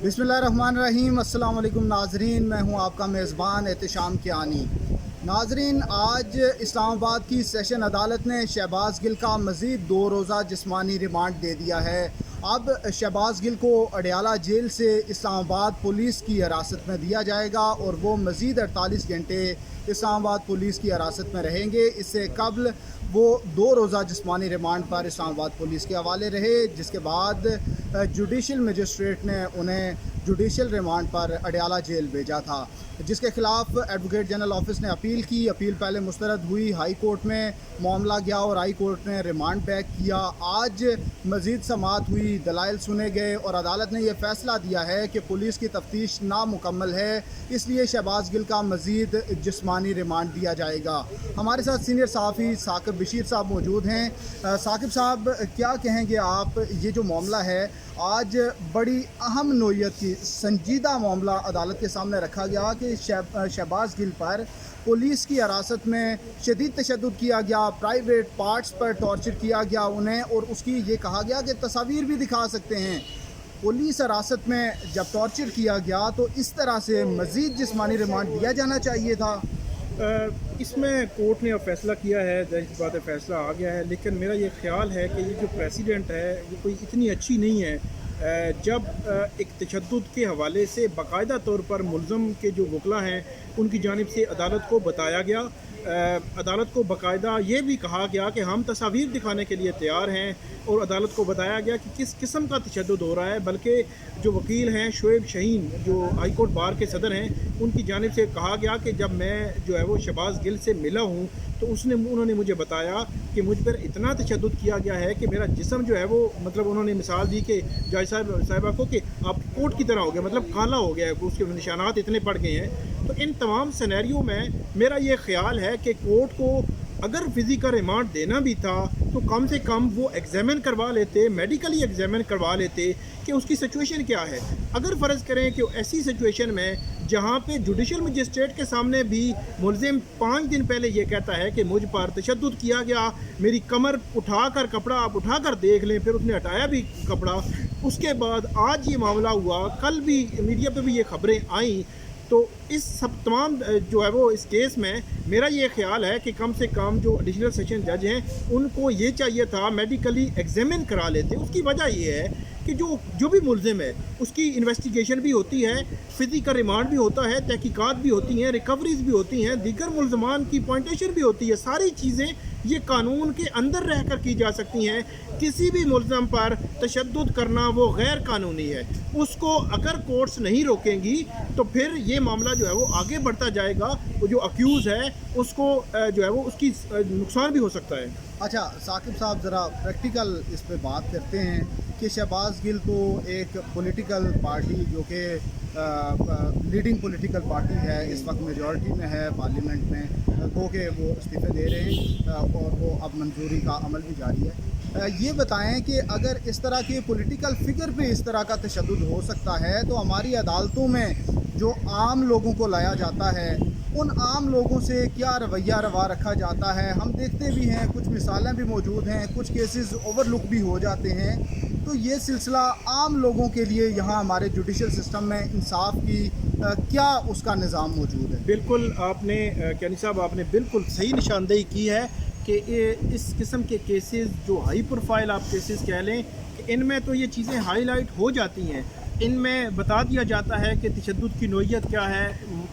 बिस्मिल्लाहिर्रहमानिर्रहीम। अस्सलाम वालेकुम नाजरीन, मैं हूं आपका मेज़बान एहतशाम कियानी। नाजरीन, आज इस्लामाबाद की सेशन अदालत ने शहबाज गिल का मज़ीद 2 रोज़ा जिस्मानी रिमांड दे दिया है। अब शहबाज गिल को अडयाला जेल से इस्लामाबाद पुलिस की हिरासत में दिया जाएगा और वो मज़ीद 48 घंटे इस्लामाबाद पुलिस की हिरासत में रहेंगे। इससे कबल वो 2 रोज़ा जिस्मानी रिमांड पर इस्लामाबाद पुलिस के हवाले रहे, जिसके बाद जुडिशल मजिस्ट्रेट ने उन्हें जुडिशल रिमांड पर अडयाला जेल भेजा था, जिसके खिलाफ एडवोकेट जनरल ऑफिस ने अपील की। अपील पहले मुस्तरद हुई, हाई कोर्ट में मामला गया और हाई कोर्ट ने रिमांड बैक किया। आज मज़ीद समाअत हुई, दलाइल सुने गए और अदालत ने यह फ़ैसला दिया है कि पुलिस की तफ्तीश नामुकम्मल है, इसलिए शहबाज गिल का मज़ीद जिस्मानी रिमांड दिया जाएगा। हमारे साथ सीनियर सहाफ़ी साकिब बशीर साहब मौजूद हैं। साकिब साहब, क्या कहेंगे आप, ये जो मामला है आज बड़ी अहम नोयत की संजीदा मामला अदालत के सामने रखा गया कि शहबाज गिल पर पुलिस की हिरासत में शदीद तशद्दुद किया गया, प्राइवेट पार्ट्स पर टॉर्चर किया गया उन्हें, और उसकी ये कहा गया कि तस्वीर भी दिखा सकते हैं। पुलिस हिरासत में जब टॉर्चर किया गया तो इस तरह से मज़ीद जिस्मानी रिमांड दिया जाना चाहिए था। इसमें कोर्ट ने अब फैसला किया है, ज़ाहिर बात है फैसला आ गया है, लेकिन मेरा ये ख्याल है कि ये जो प्रेसिडेंट है ये कोई इतनी अच्छी नहीं है। जब एक तशद्दुद के हवाले से बाकायदा तौर पर मुल्ज़म के जो वकला हैं उनकी जानिब से अदालत को बताया गया, अदालत को बाकायदा ये भी कहा गया कि हम तस्वीर दिखाने के लिए तैयार हैं, और अदालत को बताया गया कि किस किस्म का तशद्दुद हो रहा है। बल्कि जो वकील हैं शोएब शहीन, जो हाई कोर्ट बार के सदर हैं, उनकी जानिब से कहा गया कि जब मैं जो है वो शहबाज गिल से मिला हूँ तो उन्होंने मुझे बताया कि मुझ पर इतना तशद्दुद किया गया है कि मेरा जिस्म जो है वो, मतलब उन्होंने मिसाल दी कि जज साहिबा को कि आप कोट की तरह हो गया, मतलब काला हो गया है, उसके निशानात इतने पड़ गए हैं। तो इन तमाम सिनेरियो में मेरा ये ख्याल है कि कोर्ट को अगर फिज़िकल रिमांड देना भी था तो कम से कम वो एग्जामिन करवा लेते, मेडिकली एग्जामिन करवा लेते कि उसकी सिचुएशन क्या है। अगर फ़र्ज़ करें कि ऐसी सिचुएशन में जहाँ पे जुडिशल मजिस्ट्रेट के सामने भी मुलजिम 5 दिन पहले ये कहता है कि मुझ पर तशद्दुद किया गया, मेरी कमर उठाकर कपड़ा आप उठाकर देख लें, फिर उसने हटाया भी कपड़ा, उसके बाद आज ये मामला हुआ, कल भी मीडिया पे भी ये खबरें आईं, तो इस सब तमाम जो है वो इस केस में मेरा ये ख्याल है कि कम से कम जो एडिशनल सेशन जज हैं उनको ये चाहिए था मेडिकली एग्जामिन करा लेते। उसकी वजह ये है कि जो भी मुल्ज़िम है उसकी इन्वेस्टिगेशन भी होती है, फिज़िकल रिमांड भी होता है, तहकीकात भी होती हैं, रिकवरीज भी होती हैं, दीगर मुल्ज़मान की पॉइंटेशन भी होती है। सारी चीज़ें ये कानून के अंदर रहकर की जा सकती हैं। किसी भी मुल्ज़म पर तशद्दुद करना वो गैर कानूनी है, उसको अगर कोर्ट्स नहीं रोकेंगी तो फिर ये मामला जो है वो आगे बढ़ता जाएगा। वो जो अक्यूज़ है उसको जो है वो उसकी नुकसान भी हो सकता है। अच्छा साकिब साहब, ज़रा प्रैक्टिकल इस पे बात करते हैं कि शहबाज गिल तो एक पॉलिटिकल पार्टी जो कि लीडिंग पॉलिटिकल पार्टी है, इस वक्त मेजॉरिटी में है पार्लियामेंट में, गो के वो इस्तीफ़े दे रहे हैं और वो अब मंजूरी का अमल भी जारी है। ये बताएं कि अगर इस तरह के पॉलिटिकल फिगर पे इस तरह का तशद्दुद हो सकता है तो हमारी अदालतों में जो आम लोगों को लाया जाता है उन आम लोगों से क्या रवैया रवा रखा जाता है? हम देखते भी हैं, कुछ मिसालें भी मौजूद हैं, कुछ केसेस ओवरलुक भी हो जाते हैं। तो ये सिलसिला आम लोगों के लिए यहाँ हमारे जुडिशल सिस्टम में इंसाफ की क्या उसका निज़ाम मौजूद है? बिल्कुल आपने कैनी साहब आपने बिल्कुल सही निशानदेही की है कि इस किस्म के केसेस जो हाई प्रोफाइल आप केसेस कह लें कि इनमें तो ये चीज़ें हाईलाइट हो जाती हैं। इनमें बता दिया जाता है कि तशद्दुद की नोयत क्या है,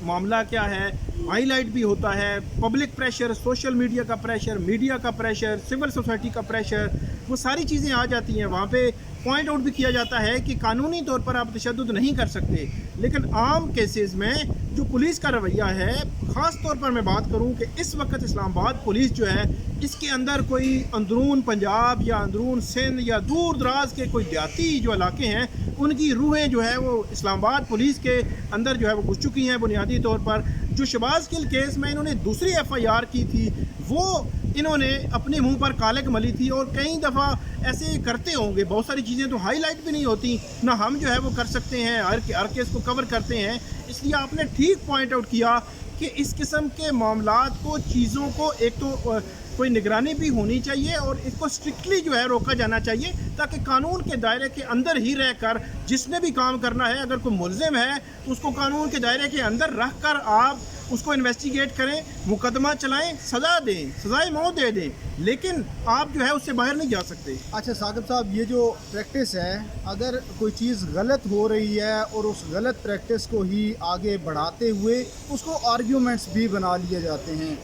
मामला क्या है, हाईलाइट भी होता है, पब्लिक प्रेशर, सोशल मीडिया का प्रेशर, मीडिया का प्रेशर, सिविल सोसाइटी का प्रेशर, वो सारी चीज़ें आ जाती हैं। वहाँ पे पॉइंट आउट भी किया जाता है कि कानूनी तौर पर आप तशद्दुद नहीं कर सकते। लेकिन आम केसेस में जो पुलिस का रवैया है, ख़ास तौर पर मैं बात करूं कि इस वक्त इस्लामाबाद पुलिस जो है इसके अंदर कोई अंदरून पंजाब या अंदरून सिंध या दूर दराज के कोई देहाती जो इलाके हैं उनकी रूहें जो है वो इस्लामाबाद पुलिस के अंदर जो है वो घुस चुकी हैं। बुनियादी तौर पर जो शहबाज गिल केस में इन्होंने दूसरी FIR की थी वो इन्होंने अपने मुंह पर कालक मली थी, और कई दफ़ा ऐसे करते होंगे। बहुत सारी चीज़ें तो हाईलाइट भी नहीं होती, ना हम जो है वो कर सकते हैं, हर केस को कवर करते हैं। इसलिए आपने ठीक पॉइंट आउट किया کہ اس قسم کے معاملات کو چیزوں کو ایک تو کوئی نگرانی بھی ہونی چاہیے اور اس کو اسٹرکٹلی جو ہے روکا جانا چاہیے تاکہ قانون کے دائرے کے اندر ہی رہ کر جس نے بھی کام کرنا ہے اگر کوئی ملزم ہے تو اس کو قانون کے دائرے کے اندر رکھ کر آپ اس کو انویسٹیگیٹ کریں، مقدمہ چلائیں، سزا دیں، سزائے موت دے دیں، لیکن آپ جو ہے اس سے باہر نہیں جا سکتے۔ اچھا ثاقب صاحب، یہ جو پریکٹس ہے، اگر کوئی چیز غلط ہو رہی ہے اور اس غلط پریکٹس کو ہی آگے بڑھاتے ہوئے اس کو آرگیومنٹس بھی بنا لیے جاتے ہیں۔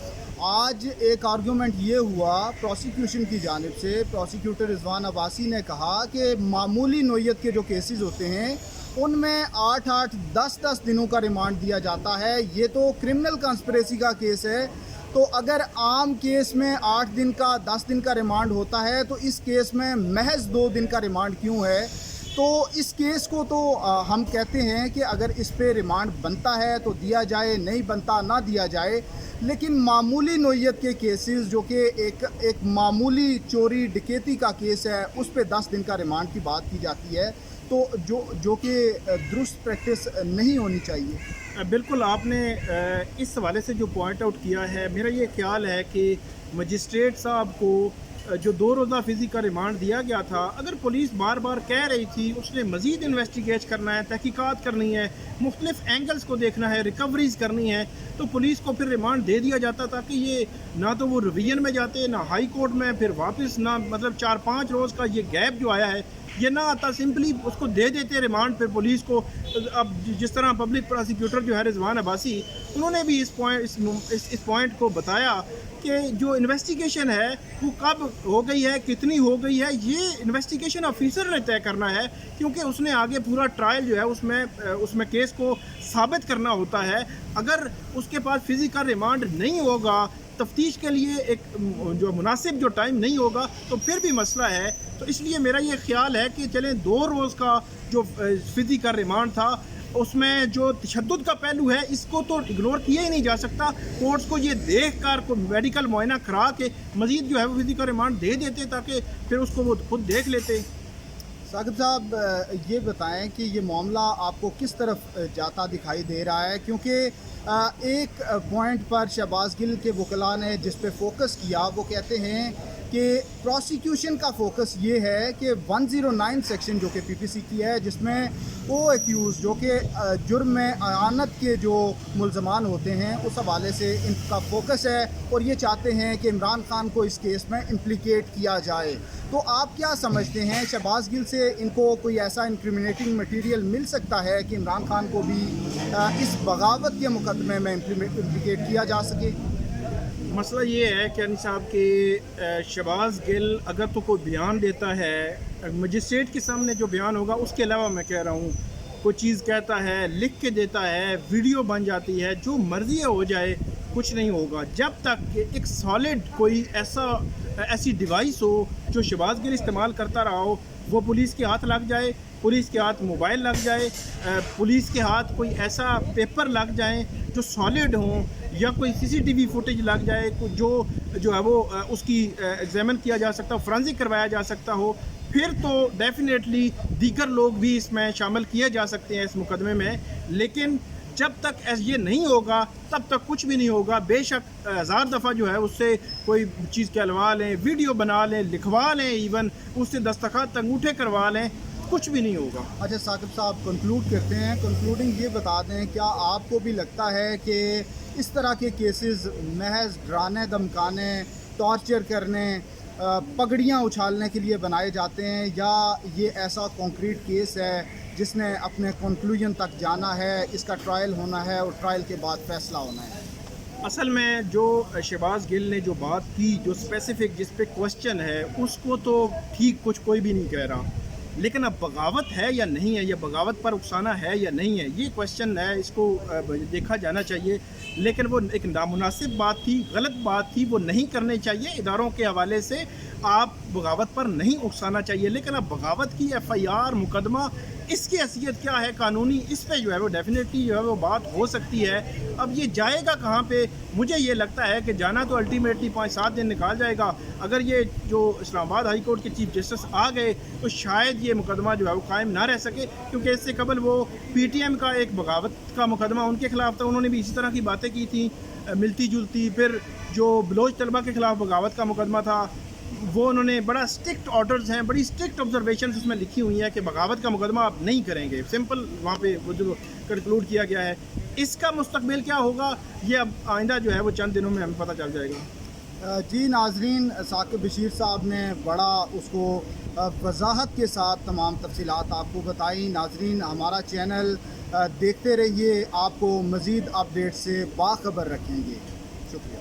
آج ایک آرگیومنٹ یہ ہوا پروسیکیوشن کی جانب سے، پروسیکیوٹر رضوان عباسی نے کہا کہ معمولی نوعیت کے جو کیسز ہوتے ہیں ان میں 8 10 دنوں کا ریمانڈ دیا جاتا ہے۔ یہ تو کرمنل کنسپریسی کا کیس ہے، تو اگر عام کیس میں 8 دن کا 10 دن کا ریمانڈ ہوتا ہے تو اس کیس میں محض 2 دن کا ریمانڈ کیوں ہے؟ تو اس کیس کو تو ہم کہتے ہیں کہ اگر اس پہ ریمانڈ بنتا ہے تو دیا جائے، نہیں بنتا نہ دیا جائے، لیکن معمولی نوعیت کے کیسز جو کہ ایک معمولی چوری ڈکیتی کا کیس ہے اس پہ 10 دن کا ریمانڈ کی بات کی جاتی ہے، تو جو کہ درست پریکٹس نہیں ہونی چاہیے۔ بالکل آپ نے اس حوالے سے جو پوائنٹ آؤٹ کیا ہے، میرا یہ خیال ہے کہ مجسٹریٹ صاحب کو جو 2 روزہ فزی کا ریمانڈ دیا گیا تھا، اگر پولیس بار بار کہہ رہی تھی اس نے مزید انویسٹیگیٹ کرنا ہے، تحقیقات کرنی ہے، مختلف اینگلز کو دیکھنا ہے، ریکوریز کرنی ہے، تو پولیس کو پھر ریمانڈ دے دیا جاتا تاکہ یہ نہ تو وہ ریویژن میں جاتے، نہ ہائی کورٹ میں پھر واپس، نہ مطلب 4-5 روز کا یہ گیپ جو آیا ہے یہ نہ آتا، سمپلی اس کو دے دیتے ریمانڈ پھر پولیس کو۔ اب جس طرح پبلک پراسیکیوٹر جو ہے رضوان عباسی، انہوں نے بھی اس پوائنٹ کو بتایا کہ جو انویسٹیگیشن ہے وہ کب ہو گئی ہے، کتنی ہو گئی ہے، یہ انویسٹیگیشن آفیسر نے طے کرنا ہے، کیونکہ اس نے آگے پورا ٹرائل جو ہے اس میں کیس کو ثابت کرنا ہوتا ہے۔ اگر اس کے پاس فزیکل ریمانڈ نہیں ہوگا، تفتیش کے لیے ایک جو مناسب جو ٹائم نہیں ہوگا تو پھر بھی مسئلہ ہے۔ تو اس لیے میرا یہ خیال ہے کہ چلیں 2 روز کا جو فزیکل ریمانڈ تھا اس میں جو تشدد کا پہلو ہے اس کو تو اگنور کیا ہی نہیں جا سکتا، کورٹس کو یہ دیکھ کر کوئی میڈیکل معائنہ کرا کے مزید جو ہے وہ فزیکل ریمانڈ دے دیتے تاکہ پھر اس کو وہ خود دیکھ لیتے۔ ثاقب صاحب، یہ بتائیں کہ یہ معاملہ آپ کو کس طرف جاتا دکھائی دے رہا ہے؟ کیونکہ ایک پوائنٹ پر شہباز گل کے وکلاء نے جس پہ فوکس کیا، وہ کہتے ہیں کہ پروسیکیوشن کا فوکس یہ ہے کہ 109 سیکشن جو کہ پی پی سی کی ہے، جس میں کو ایکیوز جو کہ جرم میں اعانت کے جو ملزمان ہوتے ہیں اس حوالے سے ان کا فوکس ہے، اور یہ چاہتے ہیں کہ عمران خان کو اس کیس میں امپلیکیٹ کیا جائے۔ تو آپ کیا سمجھتے ہیں، شہباز گل سے ان کو کوئی ایسا انکریمنیٹنگ مٹیریل مل سکتا ہے کہ عمران خان کو بھی اس بغاوت کے مقدمے میں امپلیکیٹ کیا جا سکے؟ مسئلہ یہ ہے کہ انیس صاحب کہ شہباز گل اگر تو کوئی بیان دیتا ہے، مجسٹریٹ کے سامنے جو بیان ہوگا اس کے علاوہ میں کہہ رہا ہوں کوئی چیز کہتا ہے، لکھ کے دیتا ہے، ویڈیو بن جاتی ہے، جو مرضی ہو جائے، کچھ نہیں ہوگا جب تک کہ ایک سالڈ کوئی ایسی ڈیوائس ہو جو شہباز گل استعمال کرتا رہا ہو، وہ پولیس کے ہاتھ لگ جائے، پولیس کے ہاتھ موبائل لگ جائے، پولیس کے ہاتھ کوئی ایسا پیپر لگ جائیں جو سالڈ ہوں، یا کوئی سی سی ٹی وی فوٹیج لگ جائے جو ہے وہ اس کی ایگزامن کیا جا سکتا ہو، فرانزک کروایا جا سکتا ہو، پھر تو ڈیفینیٹلی دیگر لوگ بھی اس میں شامل کیے جا سکتے ہیں اس مقدمے میں۔ لیکن جب تک یہ نہیں ہوگا تب تک کچھ بھی نہیں ہوگا۔ بے شک 1000 دفعہ جو ہے اس سے کوئی چیز کہلوا لیں، ویڈیو بنا لیں، لکھوا لیں، ایون اس سے دستخط انگوٹھے کروا لیں، کچھ بھی نہیں ہوگا۔ اچھا ثاقب صاحب، کنکلوڈ کرتے ہیں، کنکلوڈنگ یہ بتا دیں، کیا آپ کو بھی لگتا ہے کہ اس طرح کے کیسز محض ڈرانے دھمکانے، ٹارچر کرنے، پگڑیاں اچھالنے کے لیے بنائے جاتے ہیں، یا یہ ایسا کانکریٹ کیس ہے جس نے اپنے کنکلوژن تک جانا ہے، اس کا ٹرائل ہونا ہے اور ٹرائل کے بعد فیصلہ ہونا ہے؟ اصل میں جو شہباز گل نے جو بات کی، جو اسپیسیفک جس پہ کوشچن ہے، اس کو تو ٹھیک کچھ کوئی بھی نہیں کہہ رہا، لیکن اب بغاوت ہے یا نہیں ہے، یا بغاوت پر اکسانا ہے یا نہیں ہے، یہ کوشچن ہے، اس کو دیکھا جانا چاہیے۔ لیکن وہ ایک نامناسب بات تھی، غلط بات تھی، وہ نہیں کرنی چاہیے۔ اداروں کے حوالے سے آپ बगावत पर नहीं उकसाना चाहिए, लेकिन अब बगावत की FIR मुकदमा इसकी हैसियत क्या है कानूनी, इस पे जो है वो डेफिनेटली जो है वो बात हो सकती है। अब ये जाएगा कहाँ पे? मुझे ये लगता है कि जाना तो अल्टीमेटली 5-7 दिन निकाल जाएगा। अगर ये जो इस्लामाबाद हाई कोर्ट के चीफ जस्टिस आ गए तो शायद ये मुकदमा जो है वो कायम ना रह सके, क्योंकि इससे कबल वो PTM का एक बगावत का मुकदमा उनके खिलाफ था, उन्होंने भी इसी तरह की बातें की थी मिलती जुलती। फिर जो बलोच तलबा के खिलाफ बगावत का मुकदमा था वो उन्होंने बड़ा स्ट्रिक्ट ऑर्डर्स हैं, बड़ी स्ट्रिक्ट ऑब्जर्वेशन उसमें लिखी हुई है कि बगावत का मुकदमा आप नहीं करेंगे, सिंपल वहाँ पे वो जो कंक्लूड किया गया है। इसका मुस्तकबिल क्या होगा ये अब आइंदा जो है वो चंद दिनों में हमें पता चल जाएगा। जी नाजरीन, साकिब बशीर साहब ने बड़ा उसको वजाहत के साथ तमाम तफसीलात आपको बताई। नाजरीन, हमारा चैनल देखते रहिए, आपको मज़ीद अपडेट से बाखबर रखेंगे। शुक्रिया।